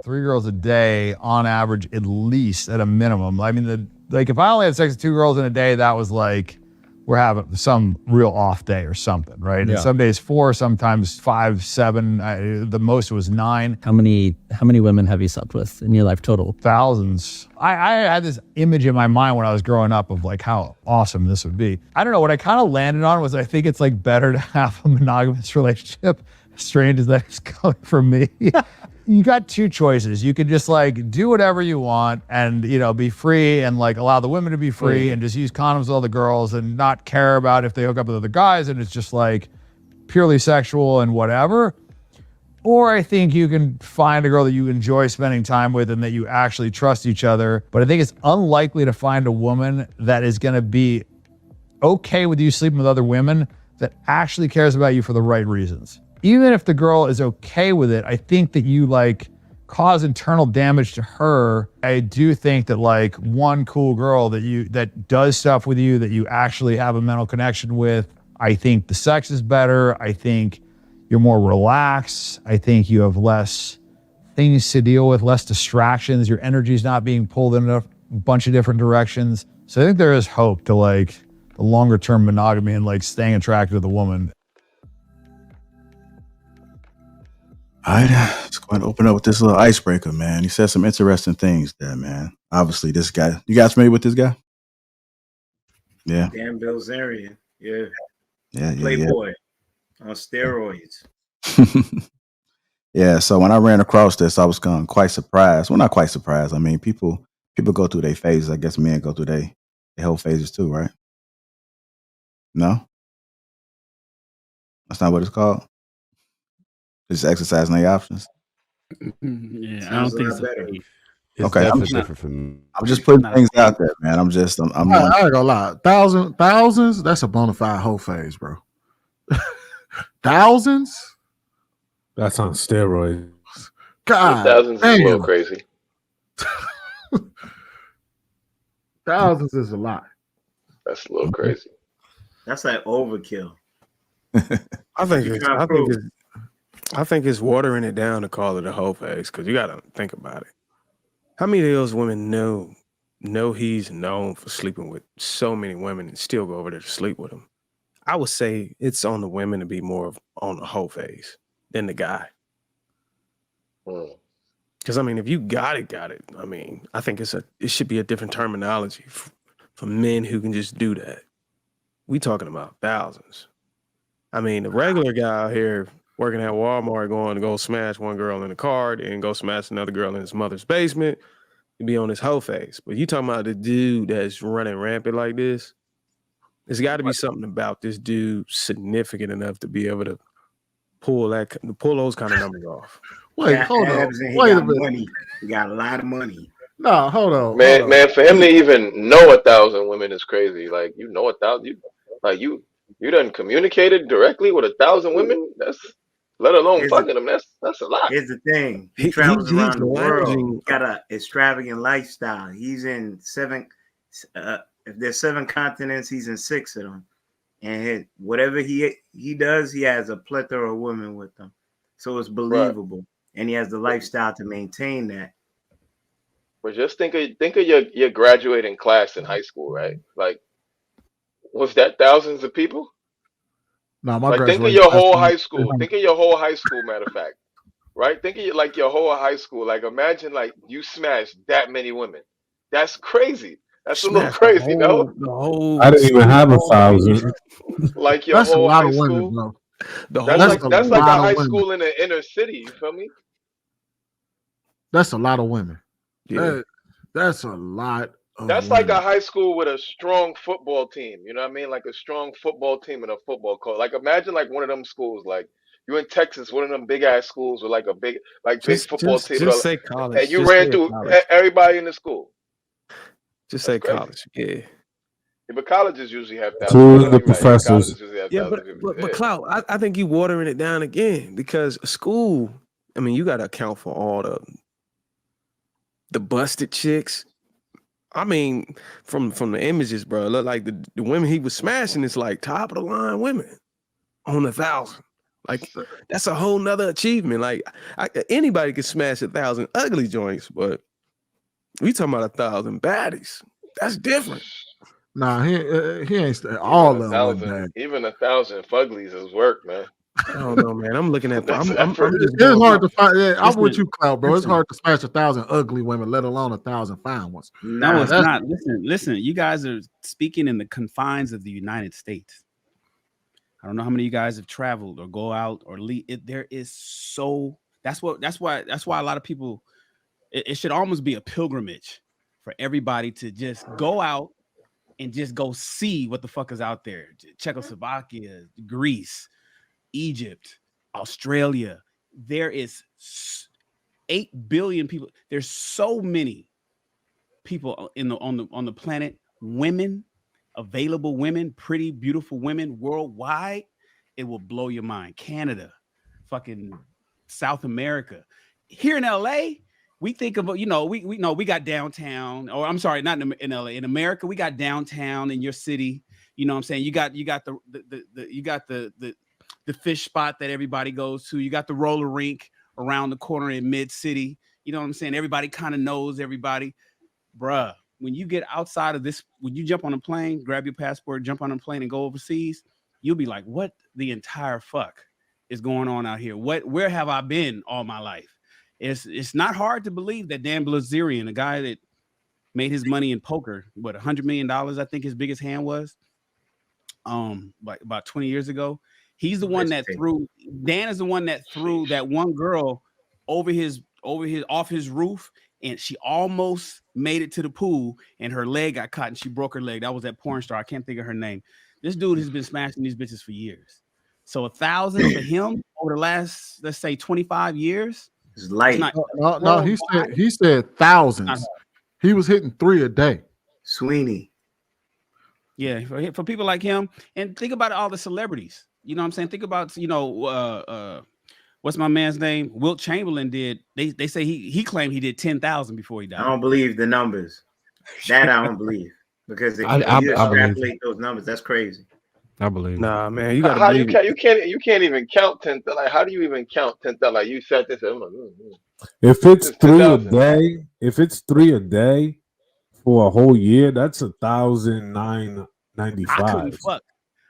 3 girls a day on average, at least at a minimum. I mean, like if I only had sex with 2 girls in a day, that was like we're having some real off day or something, right? Yeah. And some days 4, sometimes 5, 7. The most was 9. How many women have you slept with in your life total? Thousands. I had this image in my mind when I was growing up of like how awesome this would be. I don't know, what I kind of landed on was I think it's like better to have a monogamous relationship, as strange as that is coming from me. You got 2 choices. You could just like do whatever you want and, you know, be free and like allow the women to be free and just use condoms with all the girls and not care about if they hook up with other guys and it's just like purely sexual and whatever. Or I think you can find a girl that you enjoy spending time with and that you actually trust each other. But I think it's unlikely to find a woman that is going to be okay with you sleeping with other women that actually cares about you for the right reasons. Even if the girl is okay with it, I think that you like cause internal damage to her. I do think that like one cool girl that does stuff with you that you actually have a mental connection with, I think the sex is better. I think you're more relaxed. I think you have less things to deal with, less distractions. Your energy's not being pulled in a bunch of different directions. So I think there is hope to like the longer term monogamy and like staying attracted to the woman. All right, let's go ahead and open up with this little icebreaker, man. He said some interesting things there, man. Obviously, this guy. You guys familiar with this guy? Yeah. Damn Bilzerian. Yeah. Yeah. Playboy on steroids. Yeah. So when I ran across this, I was quite surprised. Well, not quite surprised. I mean, people go through their phases. I guess men go through their whole phases too, right? No, that's not what it's called. Just exercising their options. Yeah, I don't think so. It's Okay, definitely different from. I'm just putting things out there, man. I ain't gonna lie. Thousands. That's a bona fide whole phase, bro. Thousands. That's on steroids. God, thousands is a little crazy. Thousands is a lot. That's a little crazy. That's like overkill. I think it's watering it down to call it a whole phase, because you got to think about it. How many of those women know he's known for sleeping with so many women and still go over there to sleep with them? I would say it's on the women to be more on the whole phase than the guy. Because I mean, if you got it. I mean, I think it should be a different terminology for men who can just do that. We talking about thousands. I mean, the regular guy out here working at Walmart going to go smash one girl in the car and go smash another girl in his mother's basement, you be on this whole phase. But you talking about the dude that's running rampant like this, there's got to be something about this dude significant enough to be able to pull those kind of numbers off. Wait, hold on. Wait a minute. Money. He got a lot of money. No, hold on. Man, for him to even know 1,000 women is crazy. Like, you know 1,000, you done communicated directly with 1,000 women. That's, let alone fucking them. That's a lot. Here's the thing. He travels around the world. He got an extravagant lifestyle. He's in 7. If there's 7 continents, he's in 6 of them. And whatever he does, he has a plethora of women with him. So it's believable. Right. And he has the lifestyle to maintain that. But just think of your graduating class in high school, right? Like, was that thousands of people? No, think of your whole high school. Think of your whole high school, matter of fact. Right? Think of your whole high school. Like, imagine like you smashed that many women. That's crazy. That's a little crazy, no? I didn't even have 1,000. Like your whole high school. Women, that's like a high school in the inner city. You feel me? That's a lot of women. Yeah. That's a lot. That's like a high school with a strong football team. You know what I mean? Like a strong football team and a football coach. Like imagine like one of them schools, like you in Texas, one of them big ass schools with like a big football team. Just say college. And you ran through everybody in the school. Just say college. Yeah. But colleges usually have that. Include the professors. But Clout, I think you watering it down again, because school, I mean, you got to account for all the busted chicks. I mean, from the images, bro, look like the women he was smashing is like top of the line women on 1,000. Like that's a whole nother achievement. Like anybody could smash 1,000 ugly joints, but we talking about 1,000 baddies. That's different. Nah, he ain't all of them. Even 1,000 fuglies is work, man. I don't know, man. I'm looking at. That's I'm effort. just It's hard to find. Yeah, I'm Listen, with you, Cloud, bro. It's listen. hard to smash 1,000 ugly women, let alone 1,000 fine ones. No, it's that's- not. Listen. You guys are speaking in the confines of the United States. I don't know how many of you guys have traveled or go out or leave. There is so. That's why a lot of people. It should almost be a pilgrimage for everybody to just go out and just go see what the fuck is out there. Czechoslovakia, Greece, Egypt, Australia. There is 8 billion people. There's so many people on the planet, women, available women, pretty, beautiful women worldwide. It will blow your mind. Canada, fucking South America. Here in LA, we think of, we know we got downtown, or I'm sorry, not in LA. In America, we got downtown in your city. You know what I'm saying? You got the fish spot that everybody goes to. You got the roller rink around the corner in mid city. You know what I'm saying? Everybody kind of knows everybody. Bruh, when you get outside of this, when you jump on a plane, grab your passport, jump on a plane and go overseas, you'll be like, what the entire fuck is going on out here? Where have I been all my life? It's not hard to believe that Dan Bilzerian, a guy that made his money in poker, what, $100 million, I think his biggest hand was, like about 20 years ago. He's the one that threw. Dan is the one that threw that one girl off his roof, and she almost made it to the pool, and her leg got caught, and she broke her leg. That was that porn star. I can't think of her name. This dude has been smashing these bitches for years. So 1,000 for him over the last, let's say, 25 years. It's light. No, he said thousands. He was hitting 3 a day. Sweeney. Yeah, for people like him, and think about all the celebrities. You know what I'm saying? Think about, what's my man's name? Wilt Chamberlain did. They say he claimed he did 10,000 before he died. I don't believe the numbers. That I don't believe, because if you extrapolate those numbers, that's crazy. I believe. Nah, man, you gotta. How you can't even count 10,000. Like, how do you even count 10,000? Like, you said this. If it's 3 a day, for a whole year, that's 1,995. I couldn't fuck.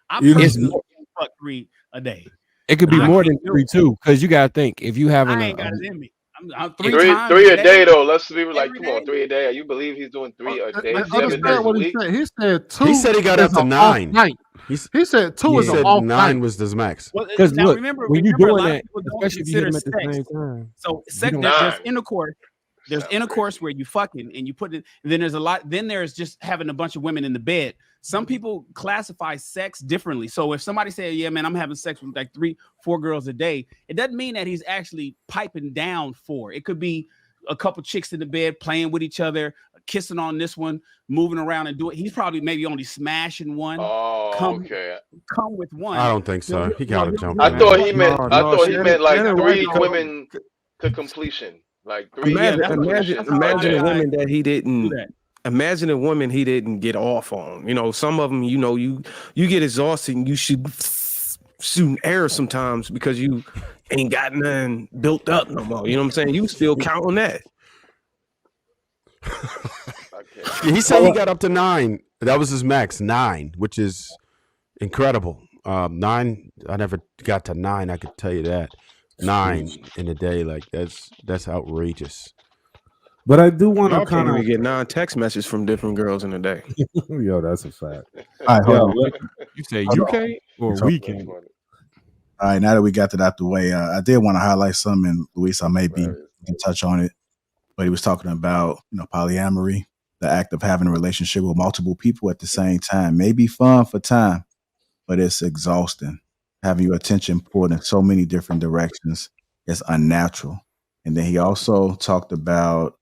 I personally fuck 3 a day. It could be more than 3 too, because you gotta think if you having I ain't got it in me. I'm three a day though. Let's be like, come on, 3 a day. You believe he's doing 3 a day, 7 days a week? He said 2. He said he got up to 9. He said 2 is an off 9 was his max. Because look, remember, when you're doing that, especially if you hit him at the same time. So there's intercourse. There's intercourse where you fucking and you put it. And then there's a lot. Then there's just having a bunch of women in the bed. Some people classify sex differently. So if somebody say, "Yeah, man, I'm having sex with like 3-4 girls a day," it doesn't mean that he's actually piping down 4. It could be a couple chicks in the bed playing with each other, kissing on this one, moving around and doing. He's probably maybe only smashing one. Oh, okay. Come with one. I don't think so. He got to jump. I thought he meant like 3 women to completion. Like 3. Imagine a woman that he didn't. Imagine a woman he didn't get off on. Some of them, you get exhausted and you should shoot air sometimes because you ain't got nothing built up no more. You know what I'm saying? You still count on that. He said he got up to 9. That was his max, 9, which is incredible. 9, I never got to 9. I could tell you that. 9 in a day, like that's outrageous. But I do want to kind of get 9 text messages from different girls in a day. Yo, that's a fact. All right, hold on. You say UK or weekend? All right, now that we got that out the way, I did want to highlight something, and Luis, I may be can touch on it, but he was talking about polyamory, the act of having a relationship with multiple people at the same time. May be fun for time, but it's exhausting. Having your attention pulled in so many different directions is unnatural. And then he also talked about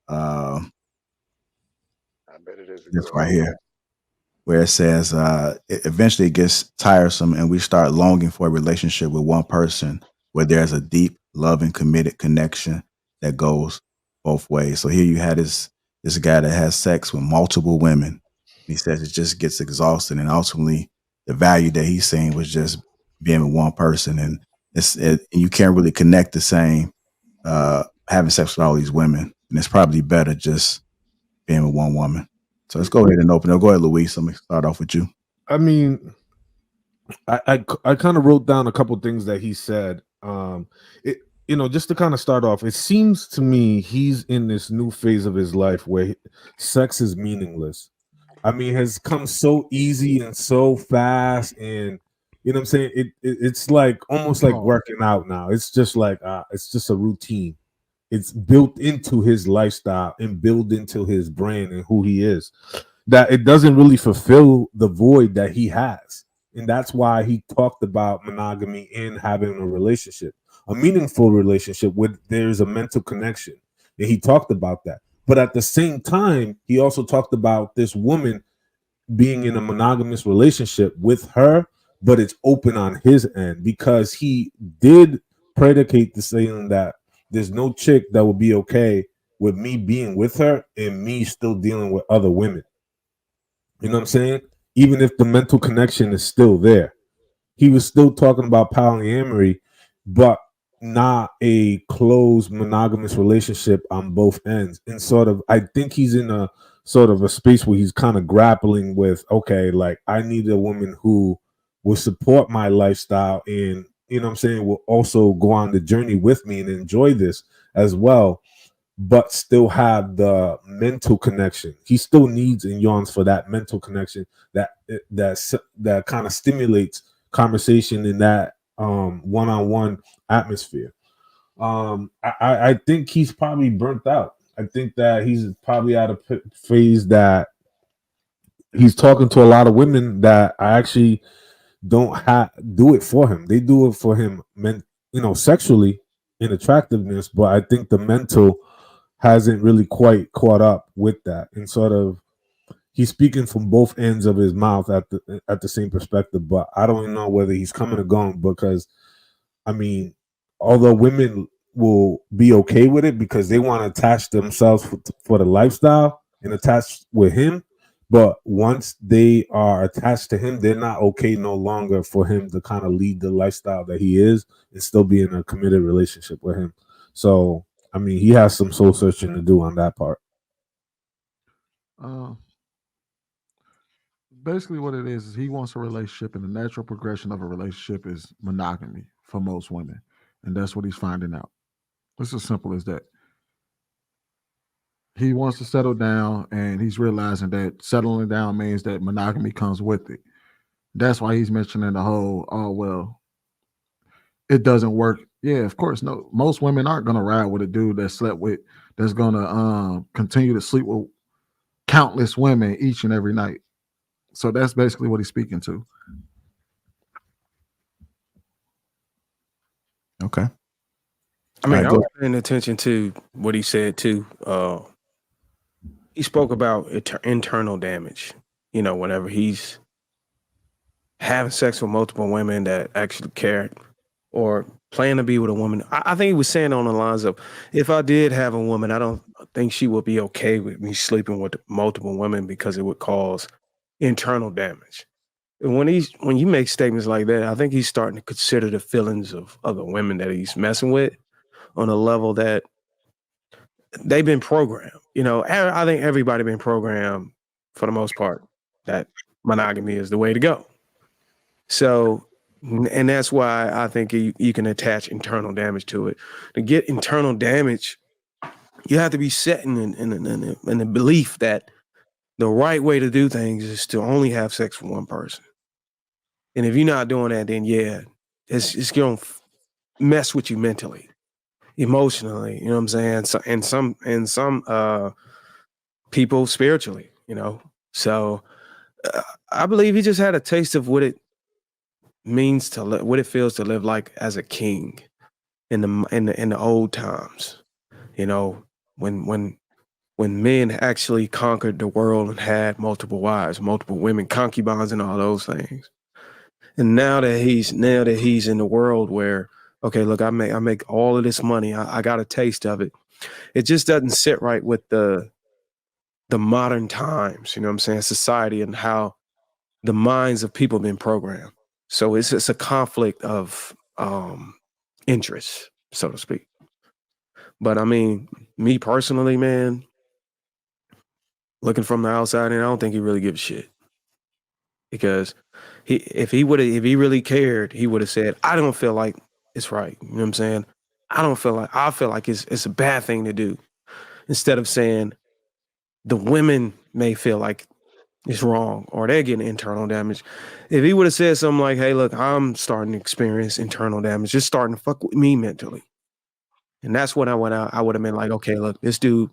this right here, where it says eventually it gets tiresome and we start longing for a relationship with one person where there's a deep, loving, committed connection that goes both ways. So here you had this guy that has sex with multiple women. He says it just gets exhausting, and ultimately the value that he's seeing was just being with one person. And you can't really connect the same having sex with all these women, and it's probably better just being with one woman. So let's go ahead and open it. Go ahead, Luis. Let me start off with you. I mean, I kind of wrote down a couple things that he said. Just to kind of start off, it seems to me he's in this new phase of his life where sex is meaningless. I mean, it has come so easy and so fast, and you know what I'm saying? It's like almost like working out now. It's just like it's just a routine. It's built into his lifestyle and built into his brand and who he is. That it doesn't really fulfill the void that he has. And that's why he talked about monogamy and having a relationship, a meaningful relationship where there's a mental connection. And he talked about that. But at the same time, he also talked about this woman being in a monogamous relationship with her, but it's open on his end because he did predicate the saying that there's no chick that will be okay with me being with her and me still dealing with other women. You know what I'm saying? Even if the mental connection is still there. He was still talking about polyamory, but not a closed monogamous relationship on both ends. And sort of, I think he's in a sort of a space where he's kind of grappling with, okay, like I need a woman who will support my lifestyle and, you know what I'm saying, will also go on the journey with me and enjoy this as well, but still have the connection. He still needs and yearns for that mental connection that kind of stimulates conversation in that one-on-one atmosphere. I think he's probably burnt out. I think that he's probably at a phase that he's talking to a lot of women that actually don't do it for him. They do it for him, sexually in attractiveness, but I think the mental hasn't really quite caught up with that, and sort of he's speaking from both ends of his mouth at the same perspective. But I don't know whether he's coming or going because, I mean, although women will be okay with it because they want to attach themselves for the lifestyle and attach with him, but once they are attached to him, they're not okay no longer for him to kind of lead the lifestyle that he is and still be in a committed relationship with him. So, I mean, he has some soul searching to do on that part. Basically what it is he wants a relationship, and the natural progression of a relationship is monogamy for most women, and that's what he's finding out. It's as simple as that. He wants to settle down, and he's realizing that settling down means that monogamy comes with it. That's why he's mentioning the whole, oh well, it doesn't work. Yeah, of course. No, most women aren't gonna ride with a dude that slept with, that's gonna continue to sleep with countless women each and every night. So that's basically what he's speaking to. Okay. I mean, I was paying attention to what he said too. He spoke about internal damage. You know, whenever he's having sex with multiple women that actually care or plan to be with a woman. I think he was saying on the lines of, if I did have a woman, I don't think she would be okay with me sleeping with multiple women because it would cause internal damage. And when you make statements like that, I think he's starting to consider the feelings of other women that he's messing with on a level that they've been programmed. You know, I think everybody been programmed for the most part that monogamy is the way to go. So, and that's why I think you can attach internal damage to it. To get internal damage, you have to be set in the belief that the right way to do things is to only have sex with one person. And if you're not doing that, then yeah, it's going to mess with you mentally, emotionally, you know what I'm saying? So, and some people spiritually, you know? So I believe he just had a taste of what it means to what it feels to live like as a king in the old times, you know, when men actually conquered the world and had multiple wives, multiple women, concubines, and all those things. And now that he's in the world where, okay, look, I make all of this money, I got a taste of it. It just doesn't sit right with the modern times, you know what I'm saying, society and how the minds of people have been programmed. So it's a conflict of interests, so to speak. But I mean, me personally, man, looking from the outside, and I don't think he really gives a shit. Because if he really cared, he would have said, I don't feel like it's right. You know what I'm saying? I feel like it's a bad thing to do. Instead of saying the women may feel like it's wrong or they're getting internal damage. If he would have said something like, hey, look, I'm starting to experience internal damage, just starting to fuck with me mentally. And that's when I went out. I would have been like, okay, look, this dude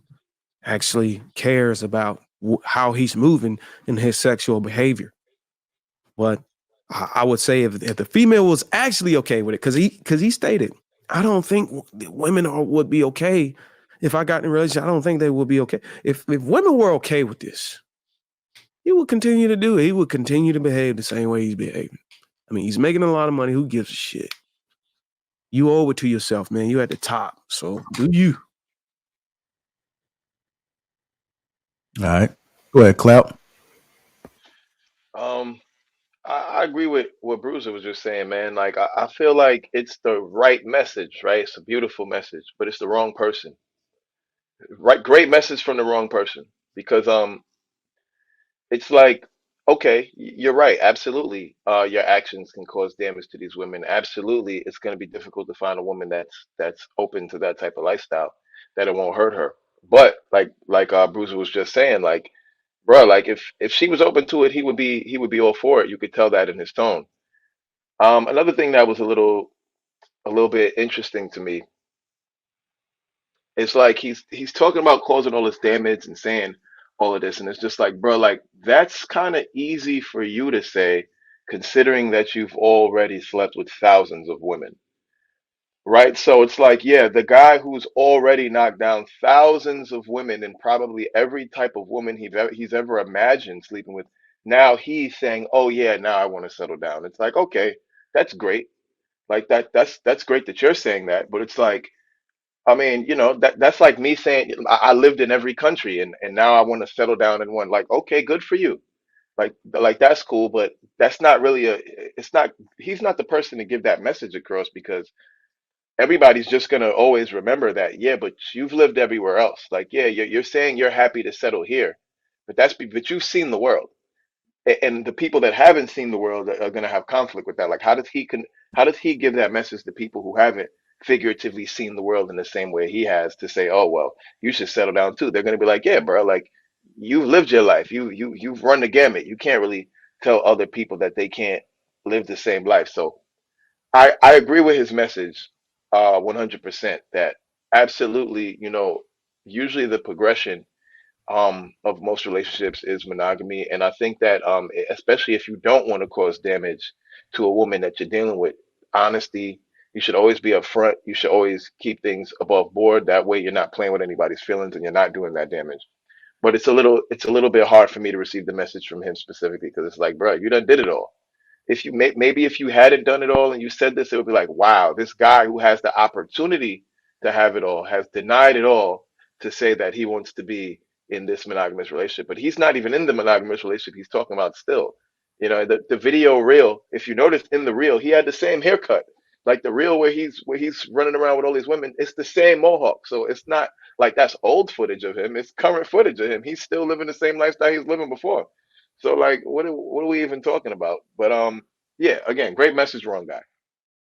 actually cares about how he's moving in his sexual behavior. But I would say if the female was actually okay with it, because he stated, I don't think women would be okay if I got in a relationship. I don't think they would be okay. If women were okay with this, he would continue to do it. He would continue to behave the same way he's behaving. I mean, he's making a lot of money. Who gives a shit? You owe it to yourself, man. You at the top. So do you. All right. Go ahead, Clout. I agree with what Bruiser was just saying, man. Like I feel like it's the right message, right? It's a beautiful message, but it's the wrong person. Right, great message from the wrong person. Because it's like, okay, you're right, absolutely. Your actions can cause damage to these women. Absolutely, it's gonna be difficult to find a woman that's open to that type of lifestyle, that it won't hurt her. But like Bruiser was just saying, like, bro, like if she was open to it, he would be all for it. You could tell that in his tone. Another thing that was a little bit interesting to me, it's like he's talking about causing all this damage and saying all of this, and it's just like, bro, like that's kind of easy for you to say, considering that you've already slept with thousands of women, right? So it's like, yeah, the guy who's already knocked down thousands of women and probably every type of woman he's ever imagined sleeping with, now he's saying, oh yeah, now I want to settle down. It's like, okay, that's great. Like that's great that you're saying that, but it's like, I mean, that's like me saying I lived in every country and now I want to settle down in one. Like, okay, good for you. Like that's cool, but that's not really it's not, he's not the person to give that message across, because everybody's just gonna always remember that, yeah, but you've lived everywhere else. Like, yeah, you're saying you're happy to settle here, but you've seen the world. And the people that haven't seen the world are going to have conflict with that. Like, how does he give that message to people who haven't figuratively seen the world in the same way he has, to say, oh well, you should settle down too? They're going to be like, yeah, bro, like you've lived your life, you've run the gamut. You can't really tell other people that they can't live the same life. So I agree with his message 100%, that absolutely, usually the progression of most relationships is monogamy. And I think that especially if you don't want to cause damage to a woman that you're dealing with, honesty, you should always be upfront. You should always keep things above board. That way you're not playing with anybody's feelings and you're not doing that damage. But it's a little bit hard for me to receive the message from him specifically, because it's like, bro, you done did it all. If you maybe if you hadn't done it all and you said this, it would be like, wow, this guy who has the opportunity to have it all has denied it all to say that he wants to be in this monogamous relationship. But he's not even in the monogamous relationship he's talking about still. The video reel, if you notice in the reel, he had the same haircut. Like the reel where he's running around with all these women, it's the same mohawk. So it's not like that's old footage of him. It's current footage of him. He's still living the same lifestyle he was living before. So like, what are we even talking about? But yeah, again, great message, wrong guy.